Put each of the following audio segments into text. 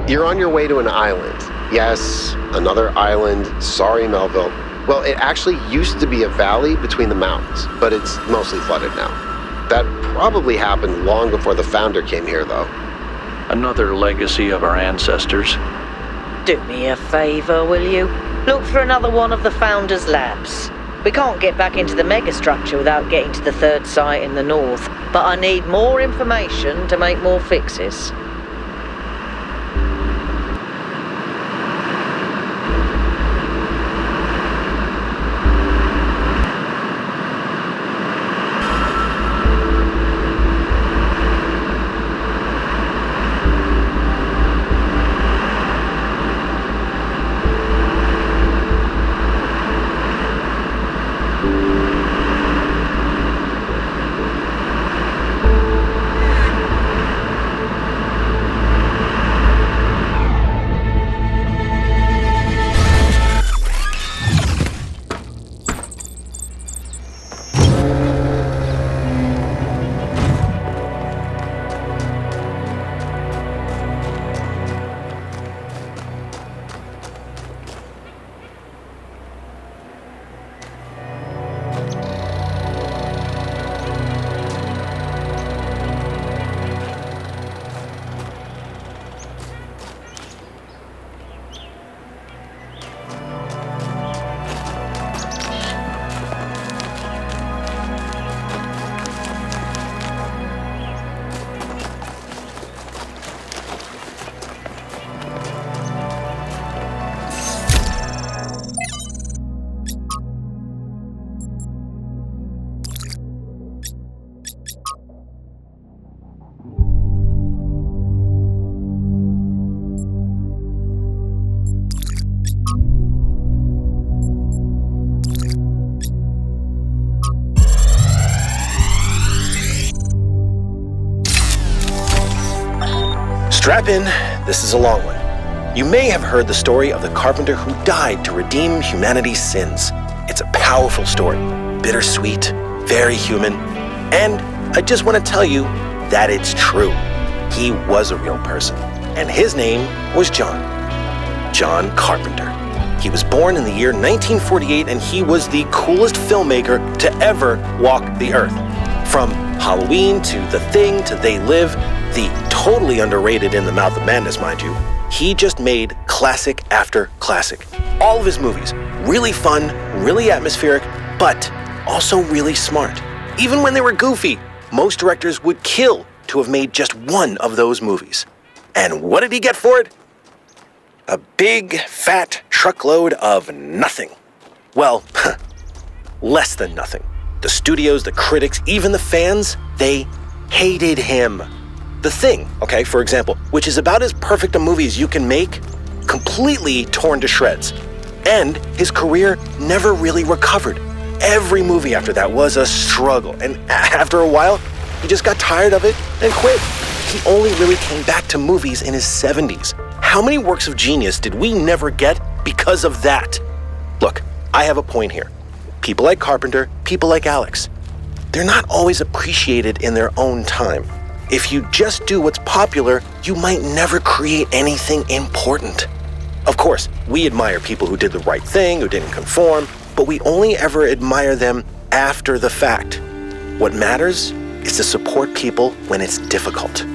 You're on your way to an island. Yes, another island. Sorry, Melville. Well, it actually used to be a valley between the mountains, but it's mostly flooded now. That probably happened long before the founder came here, though. Another legacy of our ancestors. Do me a favor, will you? Look for another one of the founder's labs. We can't get back into the megastructure without getting to the third site in the north, but I need more information to make more fixes. Strap in, this is a long one. You may have heard the story of the carpenter who died to redeem humanity's sins. It's a powerful story, bittersweet, very human, and I just want to tell you that it's true. He was a real person, and his name was John Carpenter. He was born in the year 1948, and he was the coolest filmmaker to ever walk the earth. From Halloween to The Thing to They Live, the totally underrated In the Mouth of Madness, mind you, he just made classic after classic. All of his movies, really fun, really atmospheric, but also really smart. Even when they were goofy, most directors would kill to have made just one of those movies. And what did he get for it? A big, fat truckload of nothing. Well, less than nothing. The studios, the critics, even the fans, they hated him. The Thing, okay, for example, which is about as perfect a movie as you can make, completely torn to shreds. And his career never really recovered. Every movie after that was a struggle, and after a while, he just got tired of it and quit. He only really came back to movies in his 70s. How many works of genius did we never get because of that? Look, I have a point here. People like Carpenter, people like Alex, they're not always appreciated in their own time. If you just do what's popular, you might never create anything important. Of course, we admire people who did the right thing, who didn't conform, but we only ever admire them after the fact. What matters is to support people when it's difficult.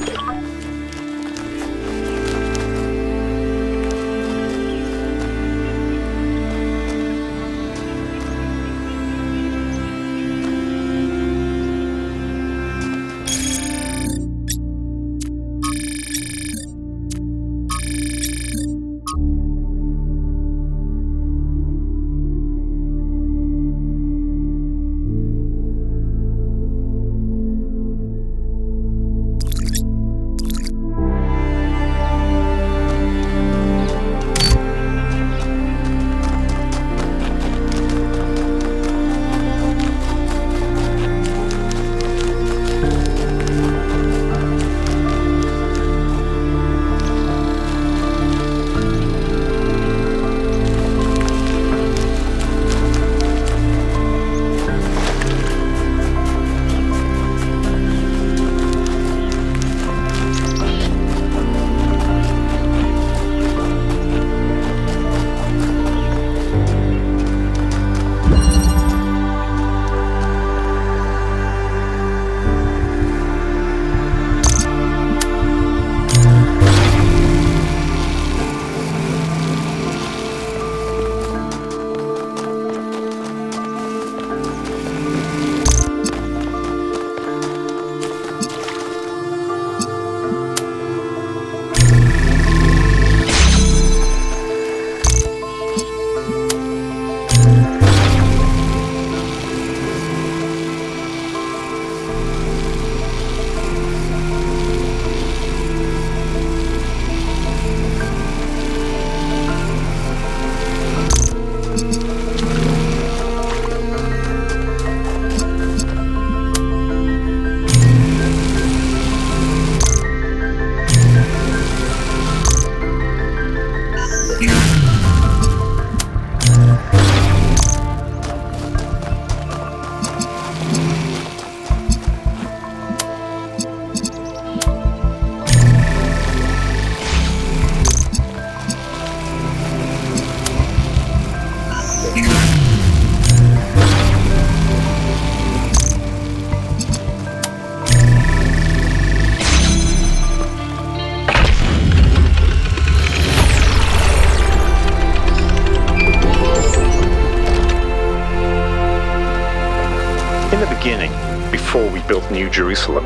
beginning, before we built New Jerusalem,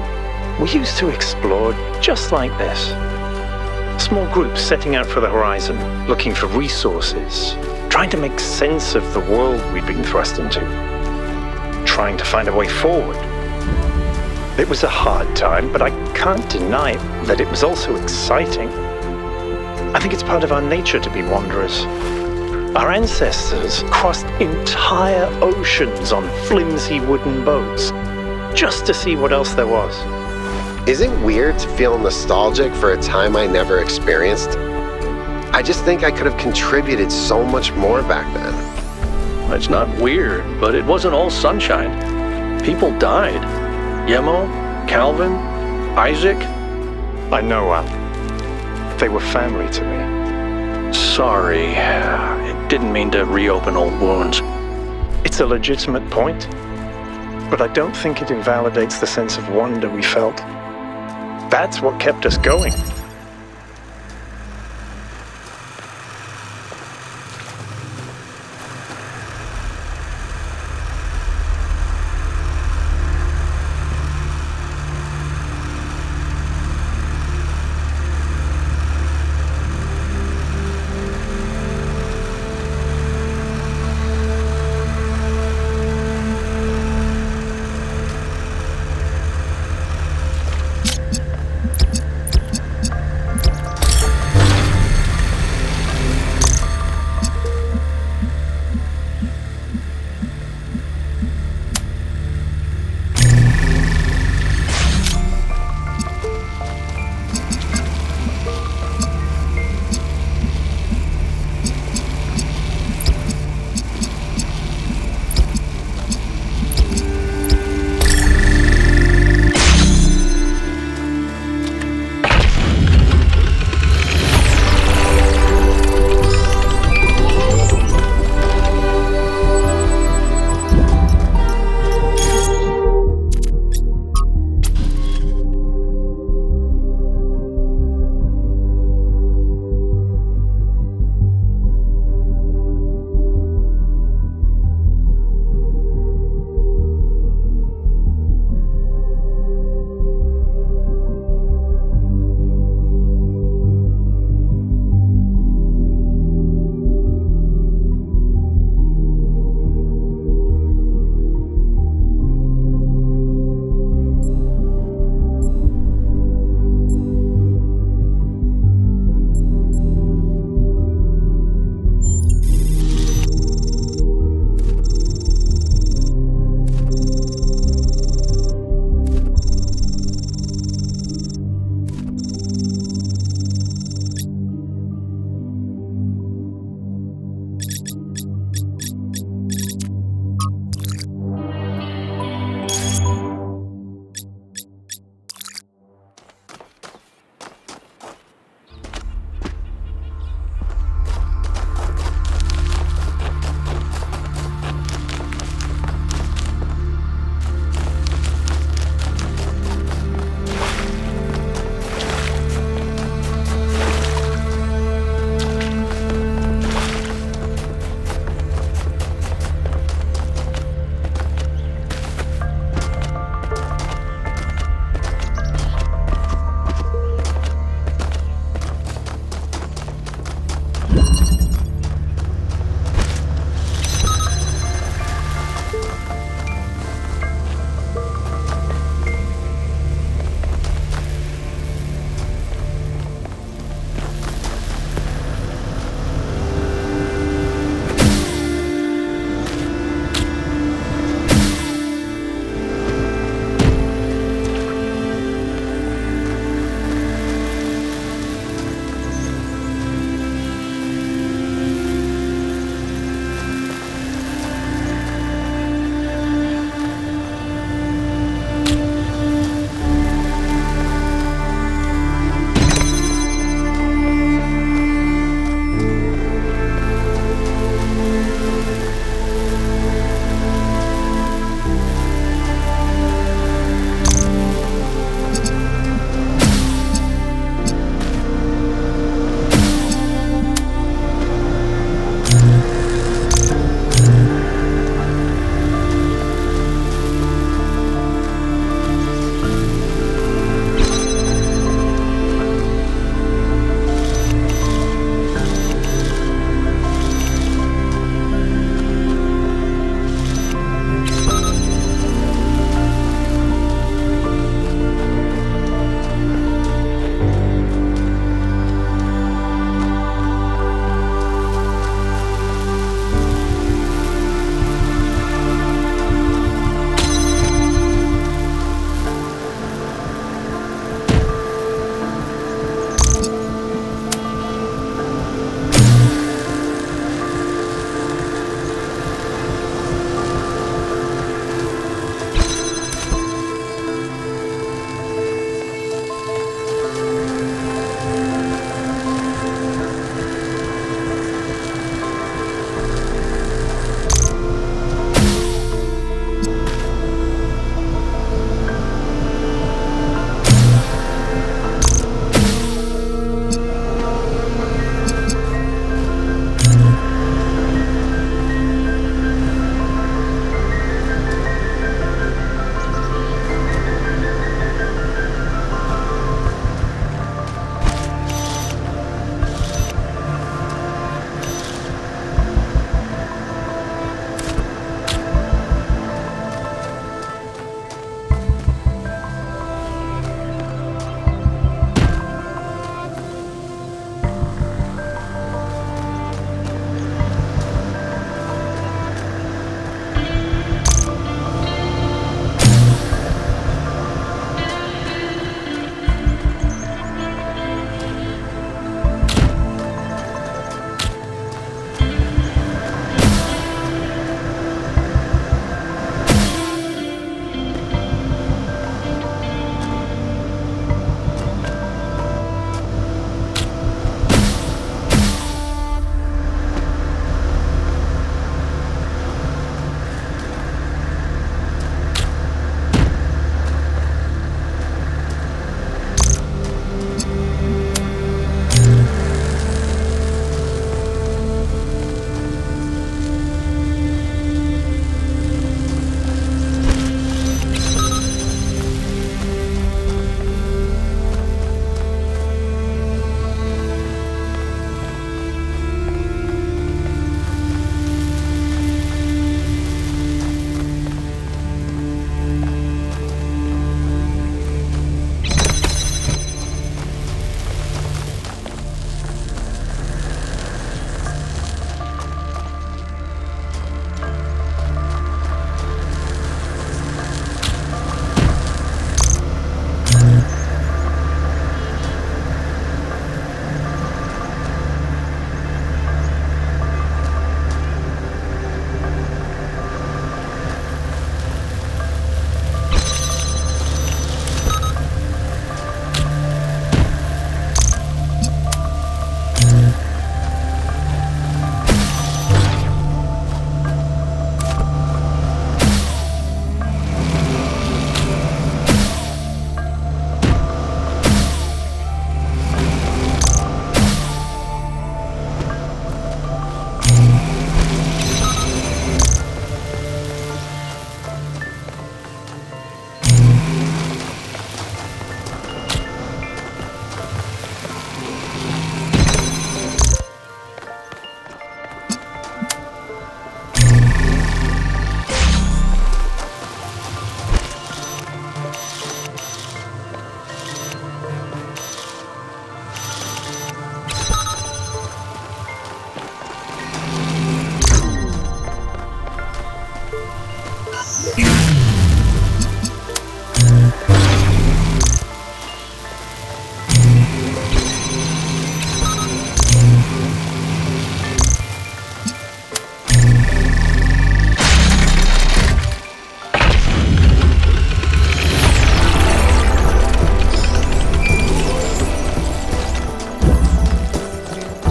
we used to explore just like this. Small groups setting out for the horizon, looking for resources, trying to make sense of the world we'd been thrust into, trying to find a way forward. It was a hard time, but I can't deny that it was also exciting. I think it's part of our nature to be wanderers. Our ancestors crossed entire oceans on flimsy wooden boats just to see what else there was. Is it weird to feel nostalgic for a time I never experienced? I just think I could have contributed so much more back then. It's not weird, but it wasn't all sunshine. People died. Yemo, Calvin, Isaac. I know, Al. They were family to me. Sorry. I didn't mean to reopen old wounds. It's a legitimate point, but I don't think it invalidates the sense of wonder we felt. That's what kept us going.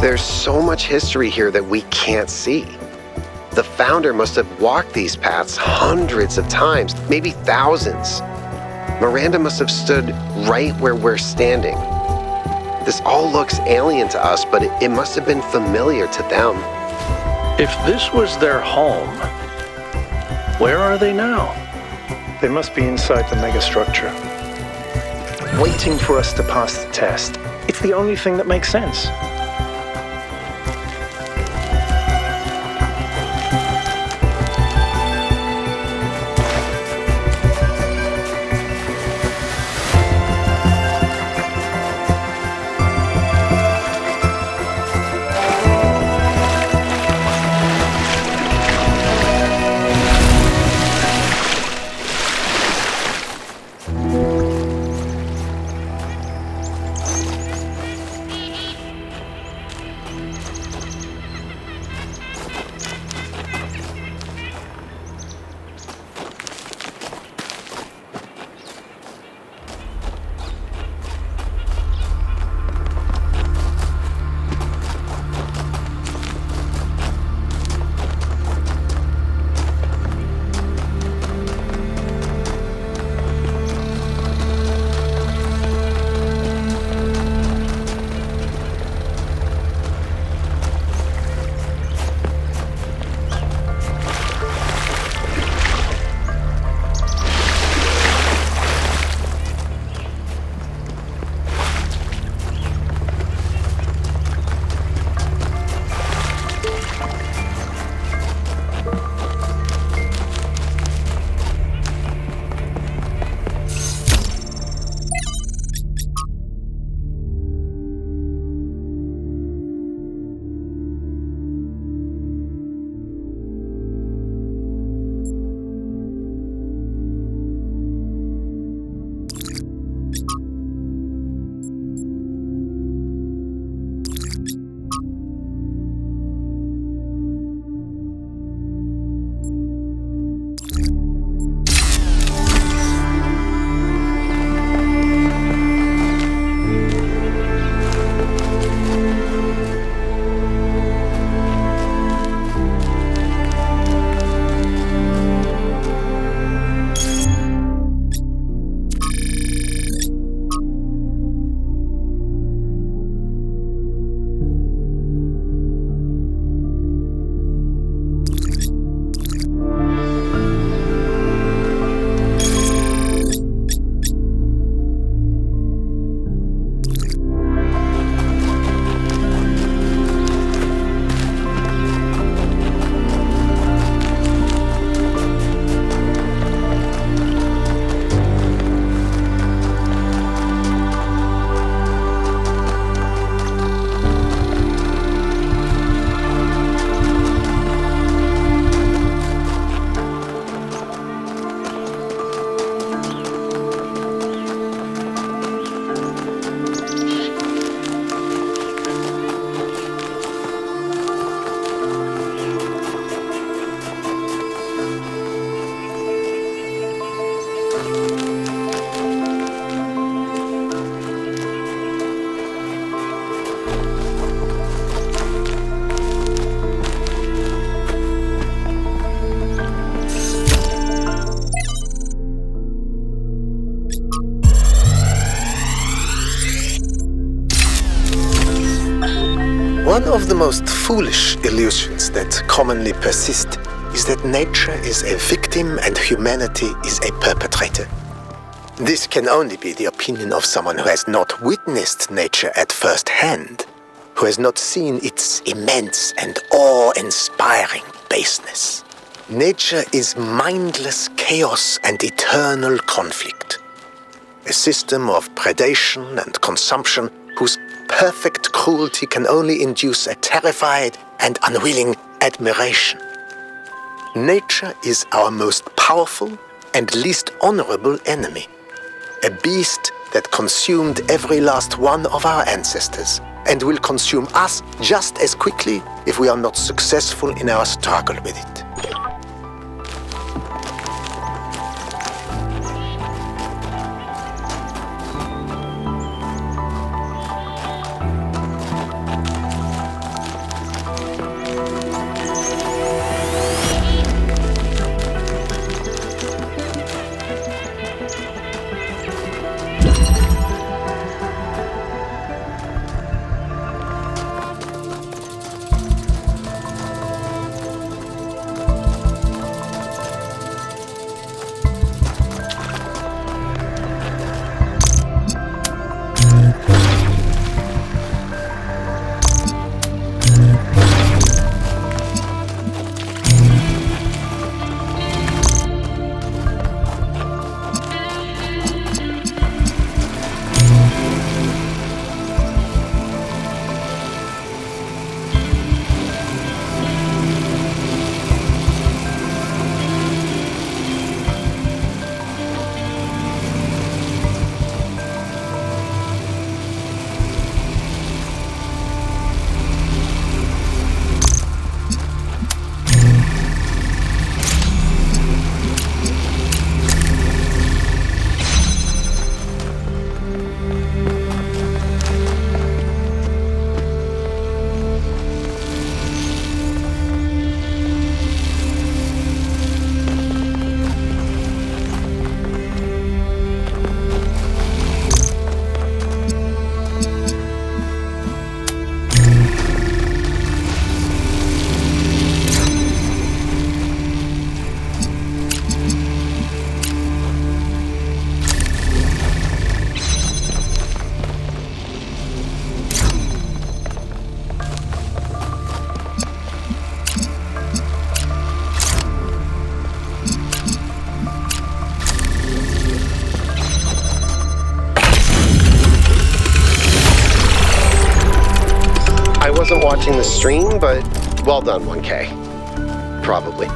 There's so much history here that we can't see. The founder must have walked these paths hundreds of times, maybe thousands. Miranda must have stood right where we're standing. This all looks alien to us, but it must have been familiar to them. If this was their home, where are they now? They must be inside the megastructure, waiting for us to pass the test. It's the only thing that makes sense. One of the most foolish illusions that commonly persist is that nature is a victim and humanity is a perpetrator. This can only be the opinion of someone who has not witnessed nature at first hand, who has not seen its immense and awe-inspiring baseness. Nature is mindless chaos and eternal conflict. A system of predation and consumption whose perfect cruelty can only induce a terrified and unwilling admiration. Nature is our most powerful and least honorable enemy. A beast that consumed every last one of our ancestors and will consume us just as quickly if we are not successful in our struggle with it. wasn't watching the stream, but well done, 1K. Probably.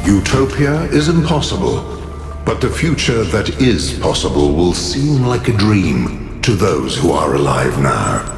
Utopia is impossible, but the future that is possible will seem like a dream to those who are alive now.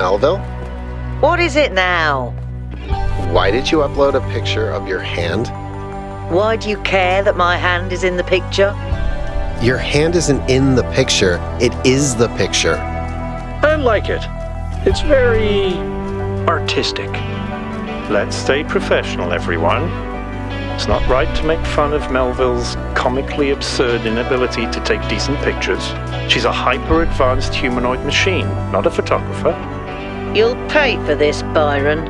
Melville? What is it now? Why did you upload a picture of your hand? Why do you care that my hand is in the picture? Your hand isn't in the picture, it is the picture. I like it. It's very artistic. Let's stay professional, everyone. It's not right to make fun of Melville's comically absurd inability to take decent pictures. She's a hyper-advanced humanoid machine, not a photographer. You'll pay for this, Byron.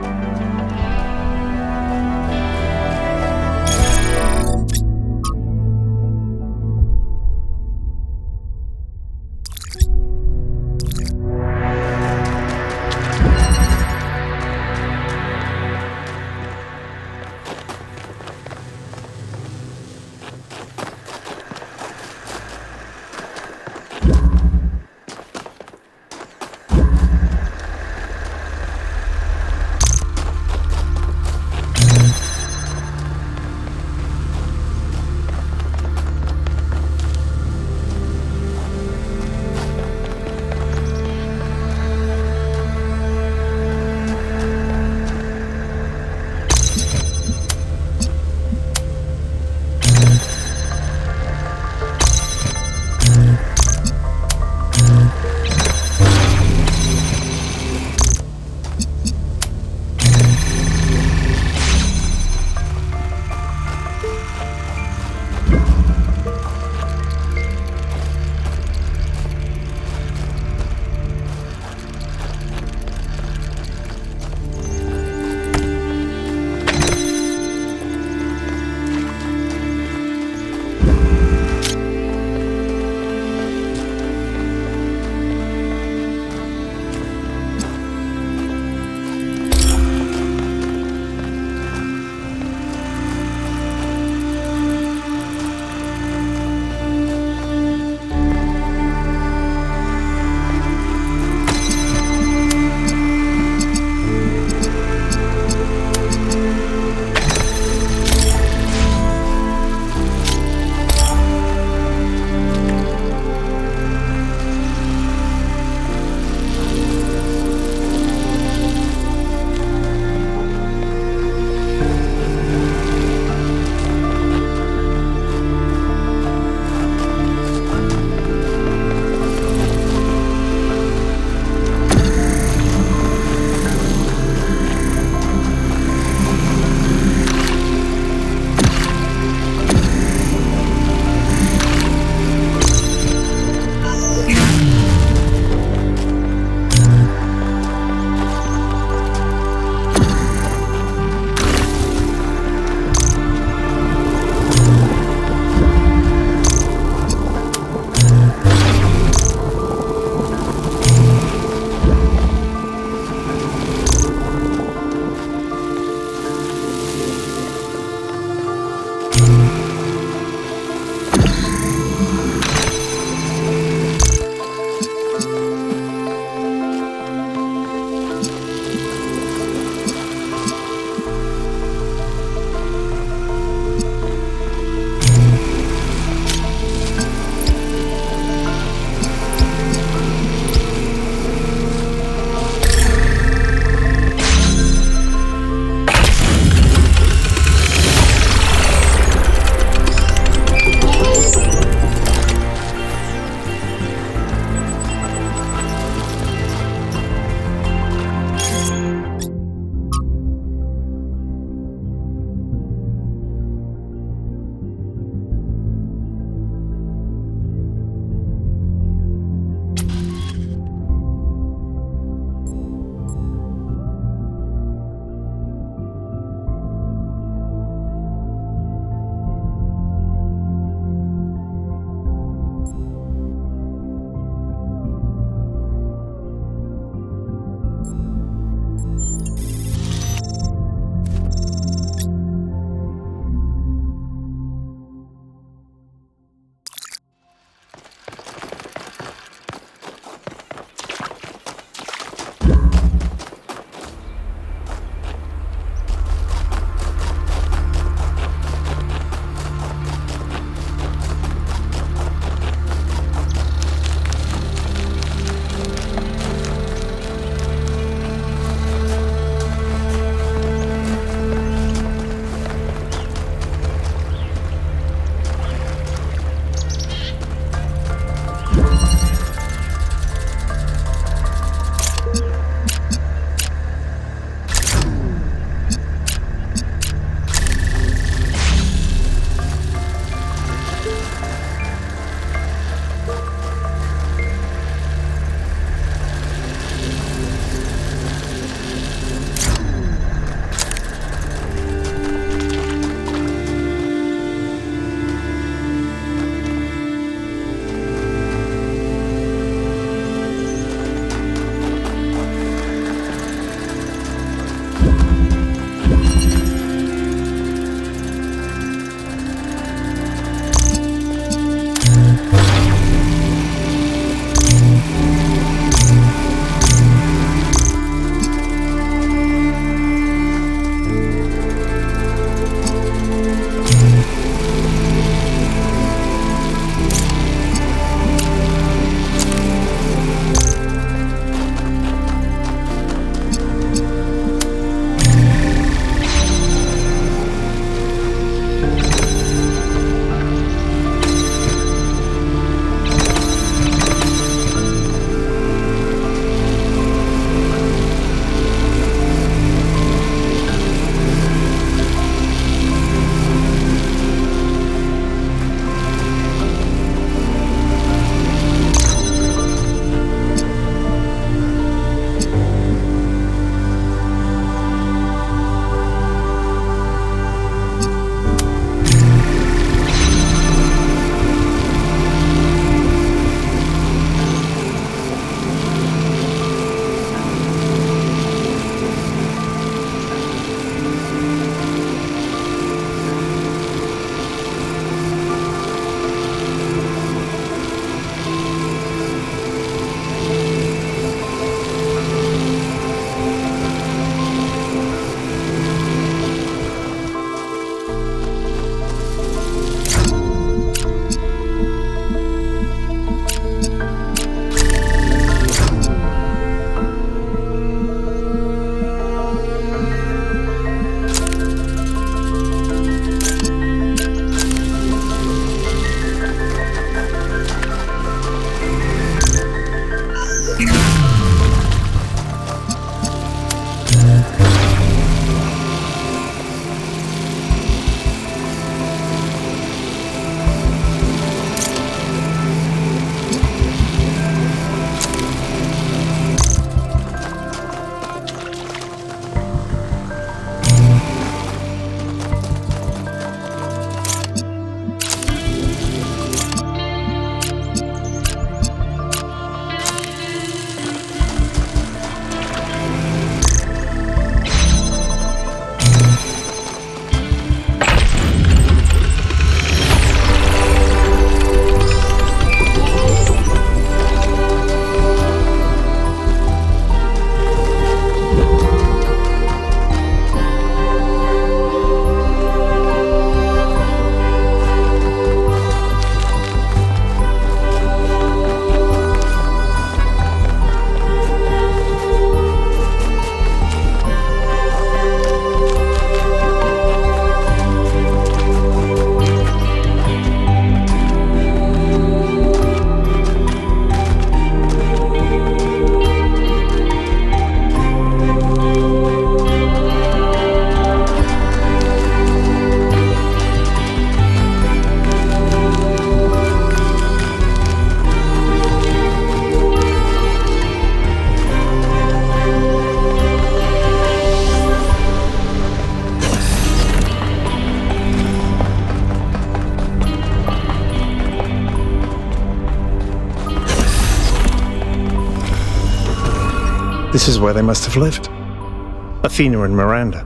This is where they must have lived. Athena and Miranda.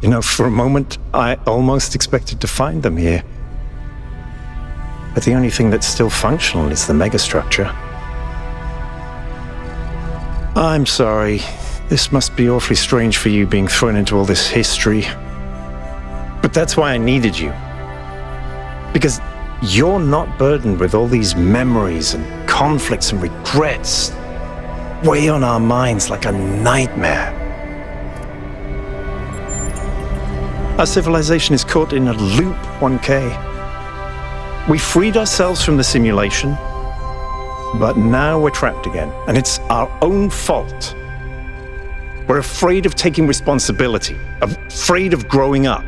You know, for a moment, I almost expected to find them here. But the only thing that's still functional is the megastructure. I'm sorry. This must be awfully strange for you being thrown into all this history. But that's why I needed you. Because you're not burdened with all these memories and conflicts and regrets weigh on our minds like a nightmare. Our civilization is caught in a loop, 1K. We freed ourselves from the simulation, but now we're trapped again, and it's our own fault. We're afraid of taking responsibility, afraid of growing up.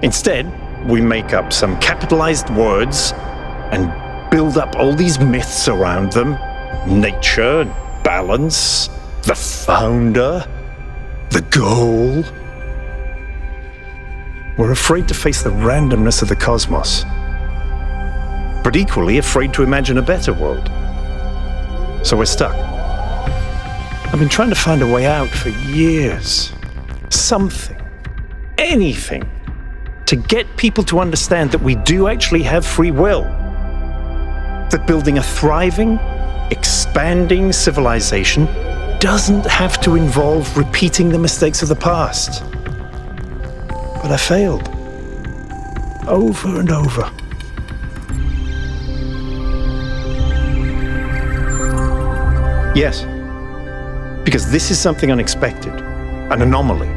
Instead, we make up some capitalized words and build up all these myths around them. Nature, balance, the founder, the goal. We're afraid to face the randomness of the cosmos, but equally afraid to imagine a better world. So we're stuck. I've been trying to find a way out for years. Something, anything, to get people to understand that we do actually have free will. That building a thriving, expanding civilization doesn't have to involve repeating the mistakes of the past. But I failed. Over and over. Yes. Because this is something unexpected, an anomaly.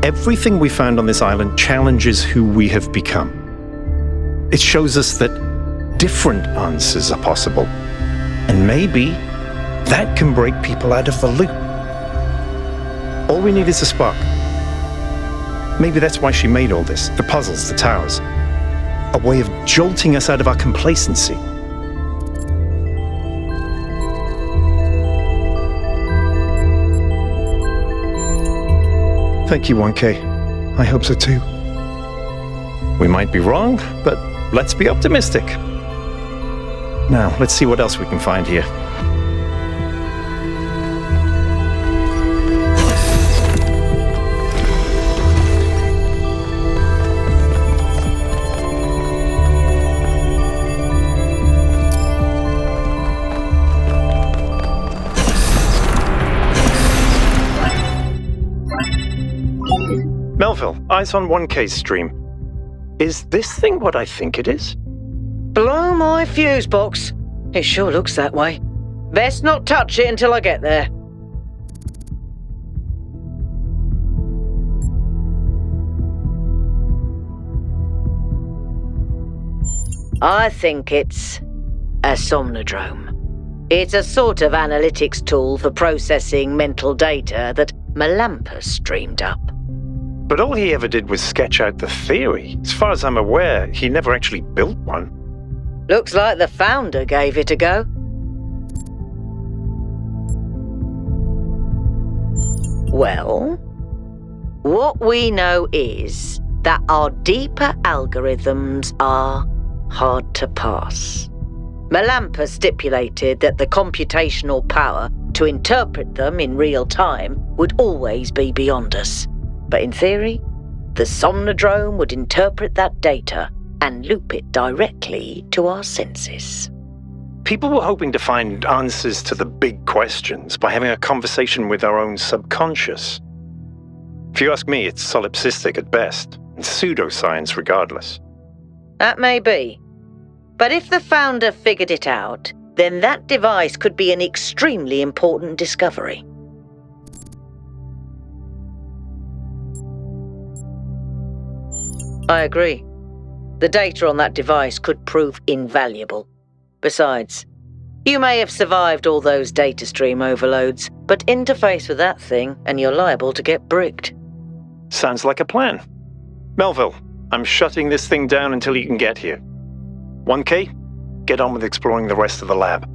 Everything we found on this island challenges who we have become. It shows us that different answers are possible, and maybe that can break people out of the loop. All we need is a spark. Maybe that's why she made all this, the puzzles, the towers. A way of jolting us out of our complacency. Thank you, 1K. I hope so too. We might be wrong, but let's be optimistic. Now, let's see what else we can find here. Melville, eyes on 1K's stream. Is this thing what I think it is? Blow my fuse box. It sure looks that way. Best not touch it until I get there. I think it's a somnodrome. It's a sort of analytics tool for processing mental data that Melampus streamed up. But all he ever did was sketch out the theory. As far as I'm aware, he never actually built one. Looks like the founder gave it a go. Well, what we know is that our deeper algorithms are hard to pass. Melampus stipulated that the computational power to interpret them in real time would always be beyond us. But in theory, the somnodrome would interpret that data and loop it directly to our senses. People were hoping to find answers to the big questions by having a conversation with our own subconscious. If you ask me, it's solipsistic at best, and pseudoscience regardless. That may be. But if the founder figured it out, then that device could be an extremely important discovery. I agree. The data on that device could prove invaluable. Besides, you may have survived all those data stream overloads, but interface with that thing and you're liable to get bricked. Sounds like a plan. Melville, I'm shutting this thing down until you can get here. 1K, get on with exploring the rest of the lab.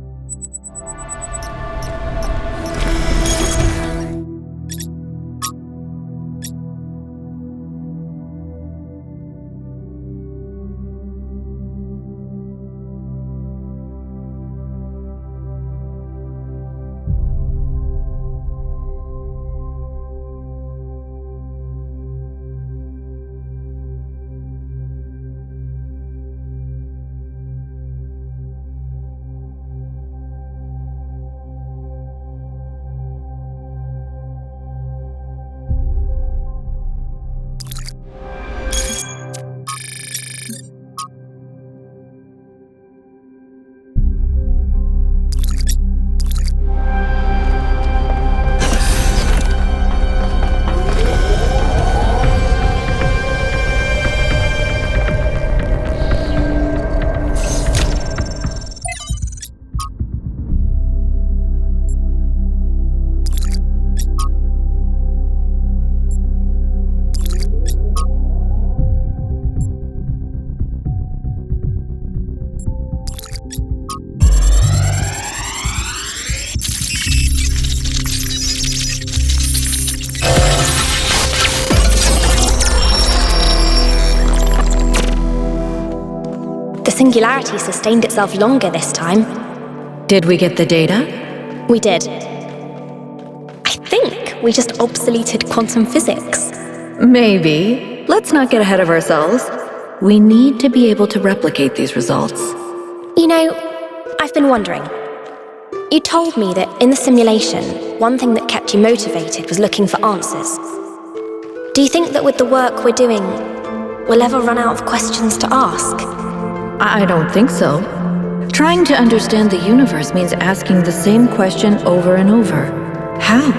singularity sustained itself longer this time. Did we get the data? We did. I think we just obsoleted quantum physics. Maybe. Let's not get ahead of ourselves. We need to be able to replicate these results. You know, I've been wondering. You told me that in the simulation, one thing that kept you motivated was looking for answers. Do you think that with the work we're doing, we'll ever run out of questions to ask? I don't think so. Trying to understand the universe means asking the same question over and over. How?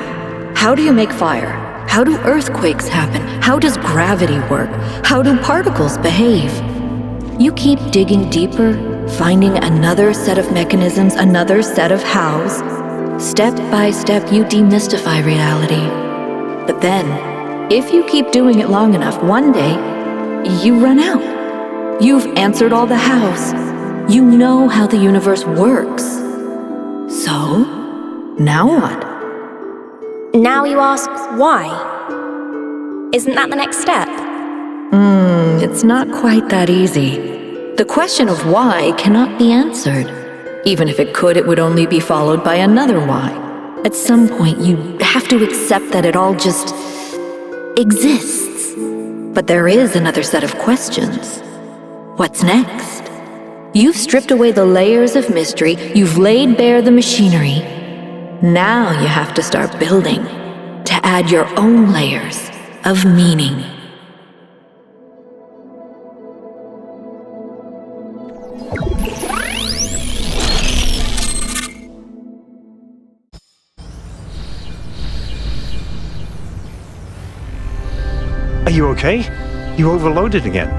How do you make fire? How do earthquakes happen? How does gravity work? How do particles behave? You keep digging deeper, finding another set of mechanisms, another set of hows. Step by step, you demystify reality. But then, if you keep doing it long enough, one day, you run out. You've answered all the hows. You know how the universe works. So, now what? Now you ask why? Isn't that the next step? It's not quite that easy. The question of why cannot be answered. Even if it could, it would only be followed by another why. At some point, you have to accept that it all just exists. But there is another set of questions. What's next? You've stripped away the layers of mystery, you've laid bare the machinery. Now you have to start building, to add your own layers of meaning. Are you okay? You overloaded again.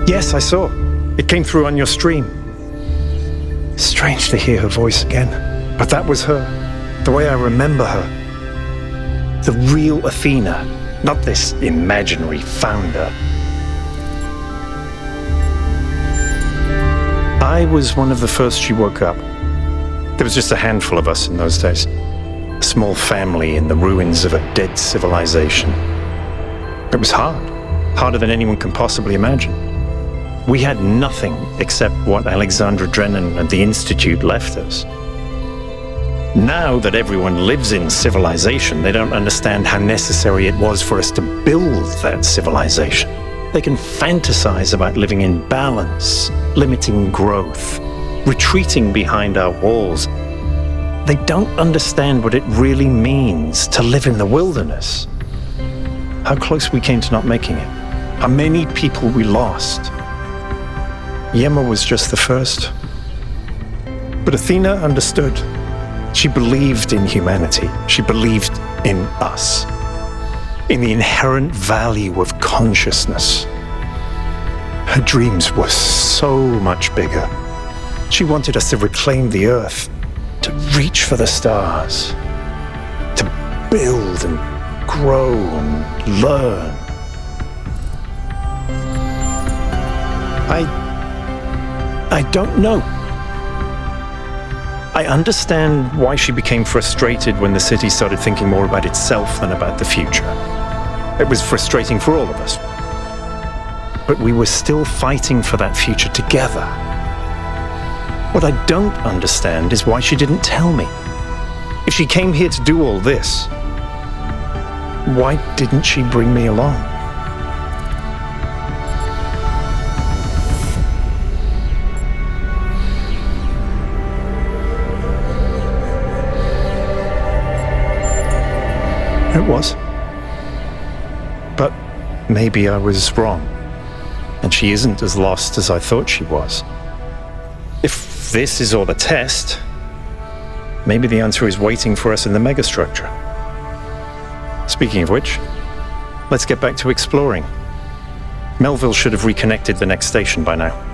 Yes, I saw. It came through on your stream. Strange to hear her voice again. But that was her. The way I remember her. The real Athena. Not this imaginary founder. I was one of the first she woke up. There was just a handful of us in those days. A small family in the ruins of a dead civilization. It was hard. Harder than anyone can possibly imagine. We had nothing except what Alexandra Drennan and the Institute left us. Now that everyone lives in civilization, they don't understand how necessary it was for us to build that civilization. They can fantasize about living in balance, limiting growth, retreating behind our walls. They don't understand what it really means to live in the wilderness. How close we came to not making it. How many people we lost. Yema was just the first. But Athena understood. She believed in humanity. She believed in us. In the inherent value of consciousness. Her dreams were so much bigger. She wanted us to reclaim the earth, to reach for the stars, to build and grow and learn. I don't know. I understand why she became frustrated when the city started thinking more about itself than about the future. It was frustrating for all of us. But we were still fighting for that future together. What I don't understand is why she didn't tell me. If she came here to do all this, why didn't she bring me along? It was. But maybe I was wrong, and she isn't as lost as I thought she was. If this is all a test, maybe the answer is waiting for us in the megastructure. Speaking of which, let's get back to exploring. Melville should have reconnected the next station by now.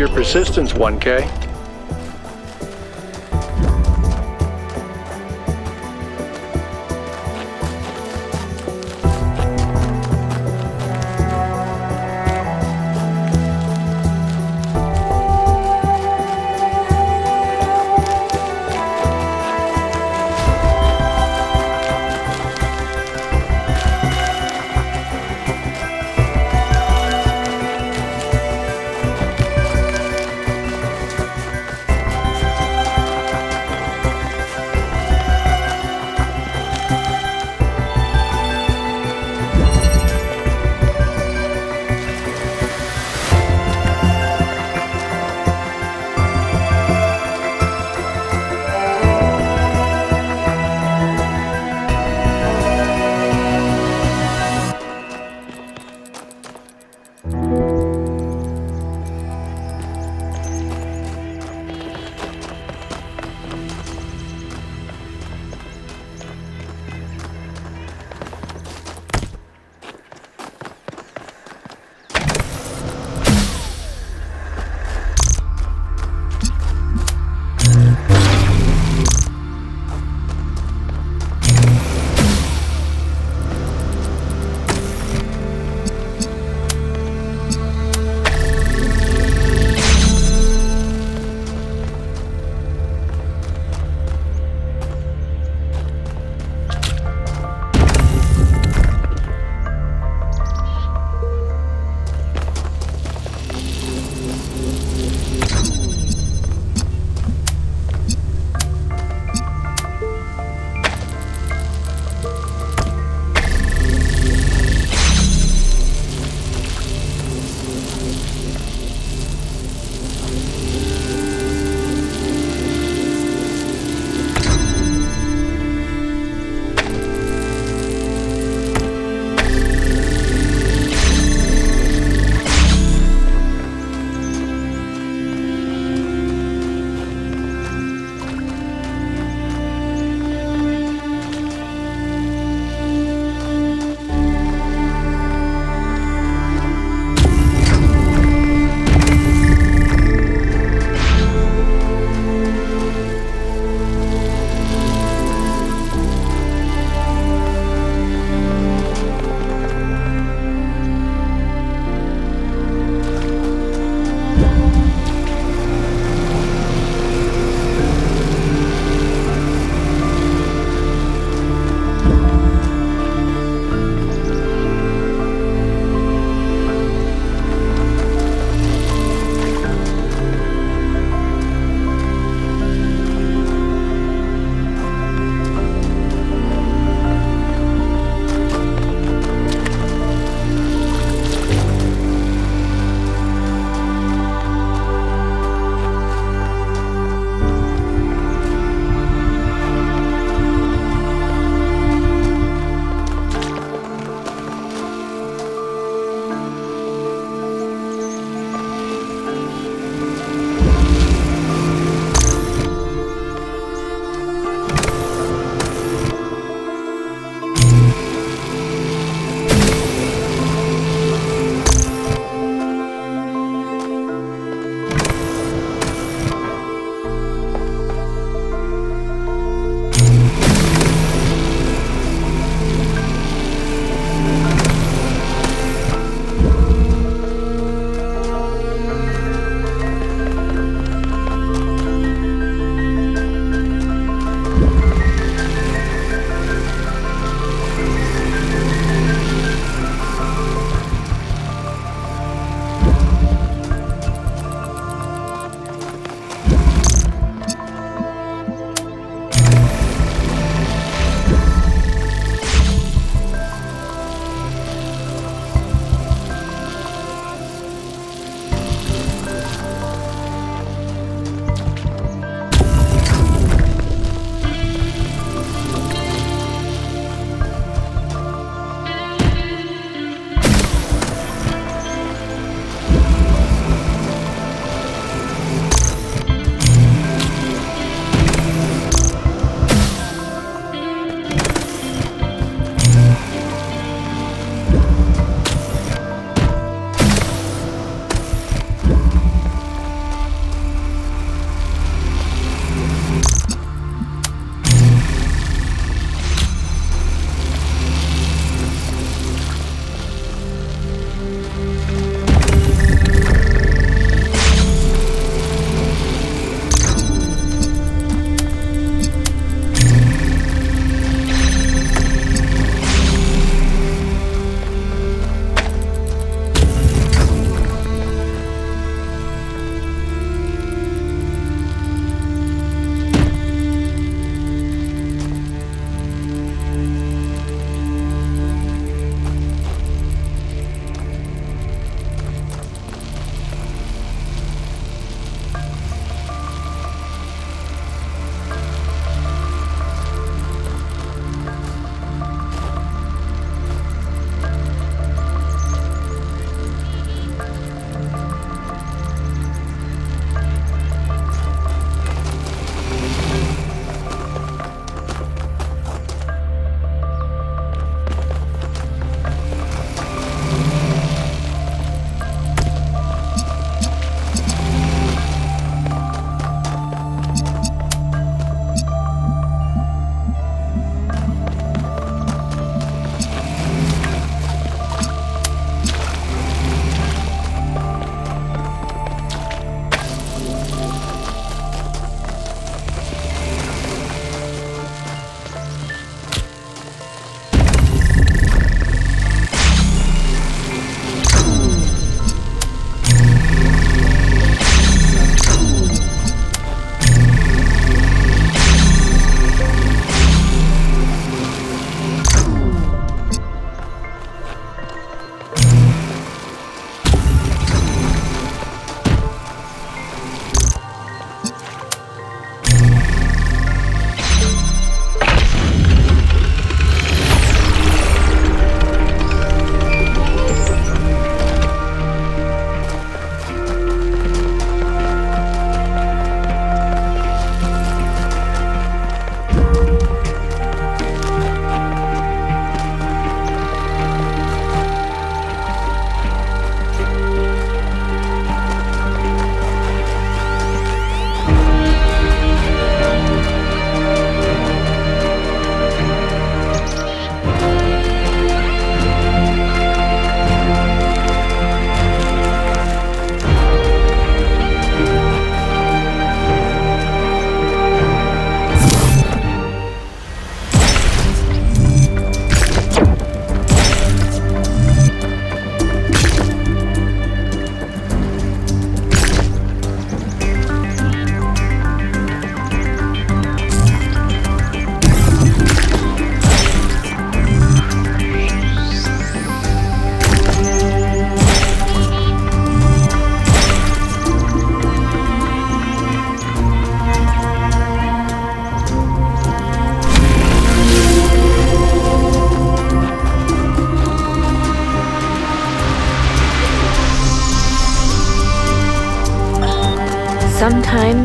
your persistence, 1K.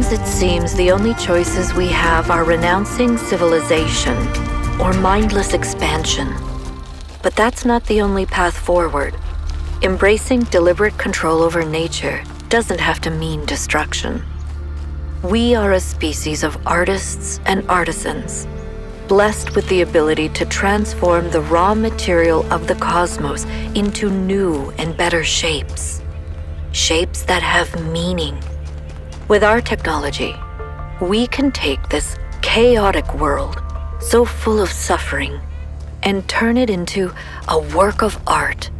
Sometimes it seems the only choices we have are renouncing civilization or mindless expansion. But that's not the only path forward. Embracing deliberate control over nature doesn't have to mean destruction. We are a species of artists and artisans, blessed with the ability to transform the raw material of the cosmos into new and better shapes. Shapes that have meaning. With our technology, we can take this chaotic world, so full of suffering, and turn it into a work of art.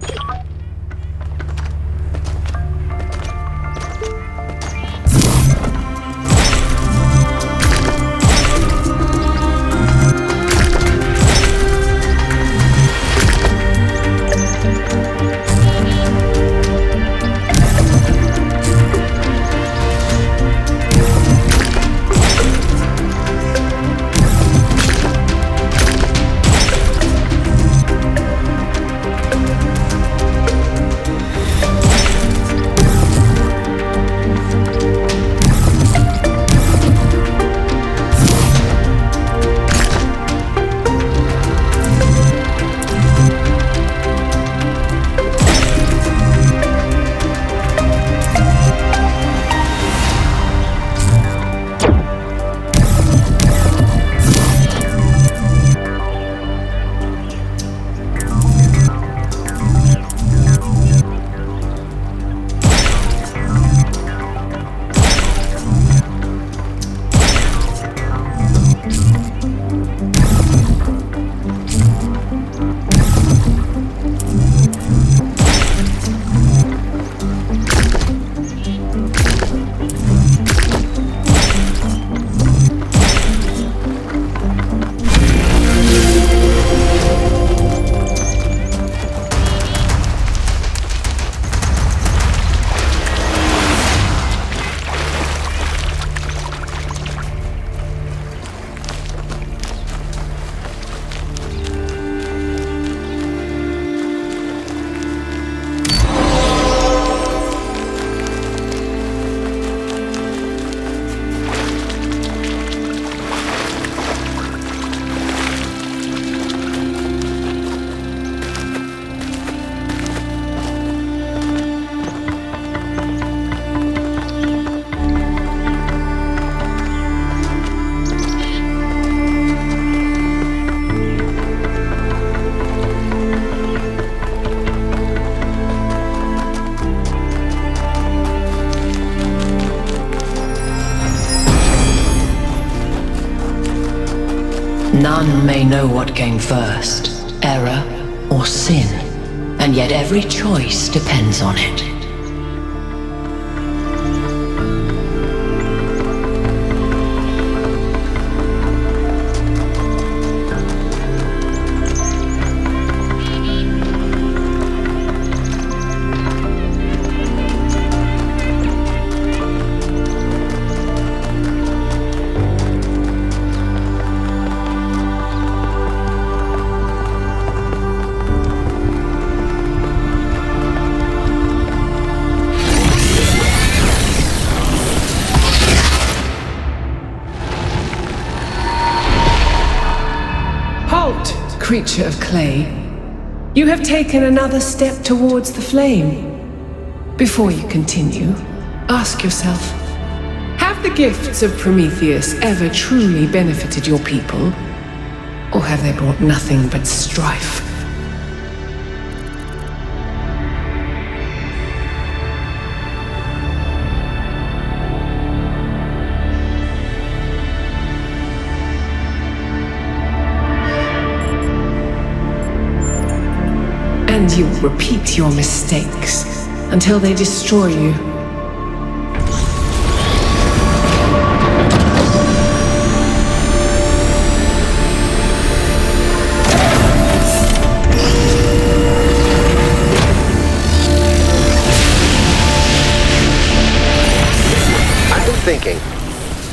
None may know what came first, error or sin, and yet every choice depends on it. Creature of clay, you have taken another step towards the flame. Before you continue, ask yourself, have the gifts of Prometheus ever truly benefited your people? Or have they brought nothing but strife? And you repeat your mistakes until they destroy you. I've been thinking,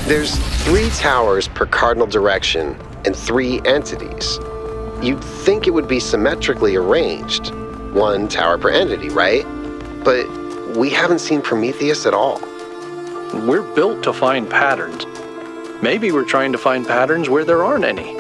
there's 3 towers per cardinal direction and 3 entities. You'd think it would be symmetrically arranged, 1 tower per entity, right? But we haven't seen Prometheus at all. We're built to find patterns. Maybe we're trying to find patterns where there aren't any.